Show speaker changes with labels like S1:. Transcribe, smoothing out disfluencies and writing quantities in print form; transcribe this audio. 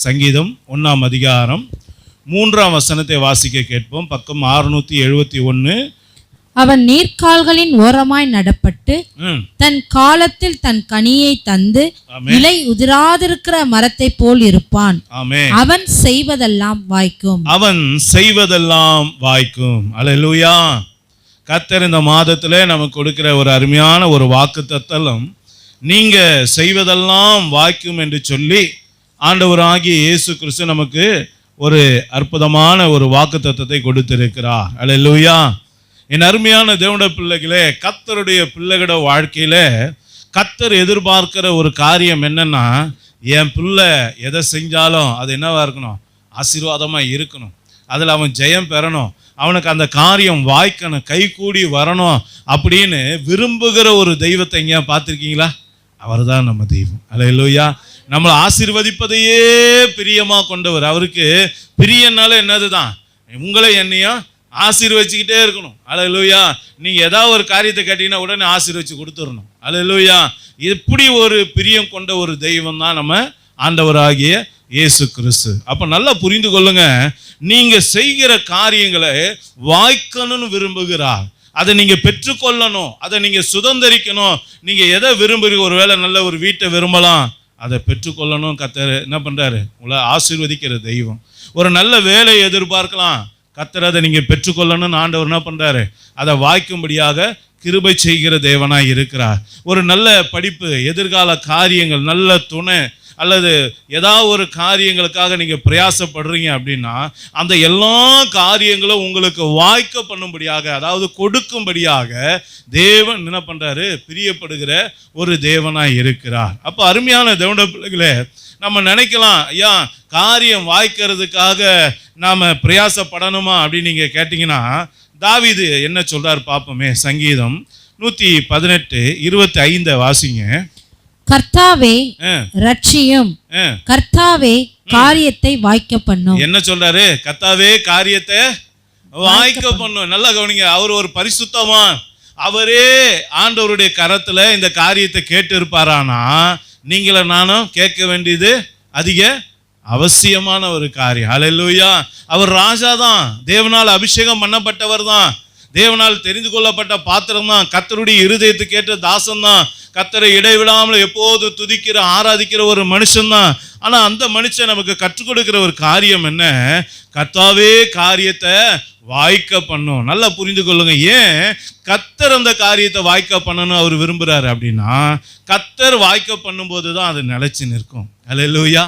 S1: சங்கீதம் 1ஆம் அதிகாரம் 3ஆம் வசனத்தை வாசிக்க கேட்போம். பக்கம் 671.
S2: அவன் நீர்க்கால்களின் ஓரமாய் நடப்பட்டு தன் காலத்தில் தன் கனியை தந்து இலை உதிராதிருக்கிற மரத்தை போல் இருப்பான். அவன் செய்வதெல்லாம் வாய்க்கும்.
S1: அவன் செய்வதெல்லாம் வாய்க்கும். அல்லேலூயா. கர்த்தர் இந்த மாதத்திலே நமக்கு கொடுக்கிற ஒரு அருமையான ஒரு வாக்குத்தத்தம், நீங்க செய்வதெல்லாம் வாய்க்கும் என்று சொல்லி ஆண்டவராகிய இயேசு கிறிஸ்து நமக்கு ஒரு அற்புதமான ஒரு வாக்குத்தத்தத்தை கொடுத்திருக்கிறார். அல்லேலூயா. என் அருமையான தேவனுடைய பிள்ளைகளே, கர்த்தருடைய பிள்ளைகளோட வாழ்க்கையில கர்த்தர் எதிர்பார்க்கிற ஒரு காரியம் என்னன்னா, என் பிள்ளை எதை செஞ்சாலும் அது என்னவா இருக்கணும்? ஆசீர்வாதமா இருக்கணும். அதில் அவன் ஜெயம் பெறணும், அவனுக்கு அந்த காரியம் வாய்க்கணும், கை கூடி வரணும் அப்படின்னு விரும்புகிற ஒரு தெய்வத்தை எங்கேயா பார்த்துருக்கீங்களா? அவர் தான் நம்ம தெய்வம். அல்லேலூயா. நம்மளை ஆசீர்வதிப்பதையே பிரியமாக கொண்டவர். அவருக்கு பிரியனால என்னது தான், உங்களை என்னையும் ஆசீர்வதிச்சுக்கிட்டே இருக்கணும். அல்லேலூயா. நீங்கள் ஏதாவது ஒரு காரியத்தை கேட்டீங்கன்னா உடனே ஆசீர்வதிச்சு கொடுத்துடணும். அல்லேலூயா. இப்படி ஒரு பிரியம் கொண்ட ஒரு தெய்வம் தான் நம்ம ஆண்டவராகிய இயேசு கிறிஸ்து. அப்போ நல்லா புரிந்து கொள்ளுங்க, நீங்கள் செய்கிற காரியங்களை வாய்க்கணும்னு விரும்புகிறார். அதை நீங்கள் பெற்றுக்கொள்ளணும், அதை நீங்கள் சுதந்திரிக்கணும். நீங்கள் எதை விரும்புகிறீங்க? ஒருவேளை நல்ல ஒரு வீட்டை விரும்பலாம், அதை பெற்றுக்கொள்ளணும். கர்த்தர் என்ன பண்ணுறாரு? உங்களை ஆசீர்வதிக்கிற தெய்வம். ஒரு நல்ல வேலையை எதிர்பார்க்கலாம், கர்த்தர் அதை நீங்கள் பெற்றுக்கொள்ளணும்னு ஆண்டவர் என்ன பண்ணுறாரு? அதை வாய்க்கும்படியாக கிருபை செய்கிற தேவனாய் இருக்கிறார். ஒரு நல்ல படிப்பு, எதிர்கால காரியங்கள், நல்ல துணை அல்லது ஏதாவது ஒரு காரியங்களுக்காக நீங்கள் பிரயாசப்படுறீங்க அப்படின்னா அந்த எல்லா காரியங்களும் உங்களுக்கு வாய்க்க பண்ணும்படியாக, அதாவது கொடுக்கும்படியாக தேவன் என்ன பண்ணுறாரு? பிரியப்படுகிற ஒரு தேவனாய் இருக்கிறார். அப்போ அருமையான தேவனுடைய பிள்ளைகளே, நம்ம நினைக்கலாம், ஐயா காரியம் வாய்க்கிறதுக்காக நாம் பிரயாசப்படணுமா அப்படின்னு நீங்கள் கேட்டிங்கன்னா, தாவீது என்ன சொல்கிறார் பார்ப்போமே. சங்கீதம் 118:25 வாசிங்க.
S2: கர்த்தாவே ரட்சியும், கர்த்தாவே காரியத்தை வாய்க்க பண்ணும்.
S1: என்ன சொல்றாரு? கர்த்தாவே காரியத்தை வாய்க்க பண்ணும். நல்லா கவனிங்க, அவர் ஒரு பரிசுத்தவான். அவரே ஆண்டவருடைய கரத்துல இந்த காரியத்தை கேட்டு இருப்பாரானா, நீங்கள நானும் கேட்க வேண்டியது அதிக அவசியமான ஒரு காரியம். அல்லேலூயா. அவர் ராஜா தான், தேவனால் அபிஷேகம் பண்ணப்பட்டவர் தான், தேவனால் தெரிந்து கொள்ளப்பட்ட பாத்திரம் தான், கர்த்தருடைய இருதயத்துக்கு ஏற்ற தாசன் தான், கர்த்தரை இடைவிடாமல் எப்போது துதிக்கிற ஆராதிக்கிற ஒரு மனுஷன் தான். ஆனால் அந்த மனுஷன் நமக்கு கற்றுக் கொடுக்கிற ஒரு காரியம் என்ன? கர்த்தாவே காரியத்தை வாய்க்க பண்ணும். நல்லா புரிந்து கொள்ளுங்க. ஏன் கர்த்தர் அந்த காரியத்தை வாய்க்க பண்ணணும் அவர் விரும்புகிறாரு அப்படின்னா, கர்த்தர் வாய்க்க பண்ணும்போது தான் அது நிலைச்சு நிற்கும். அல்லேலூயா.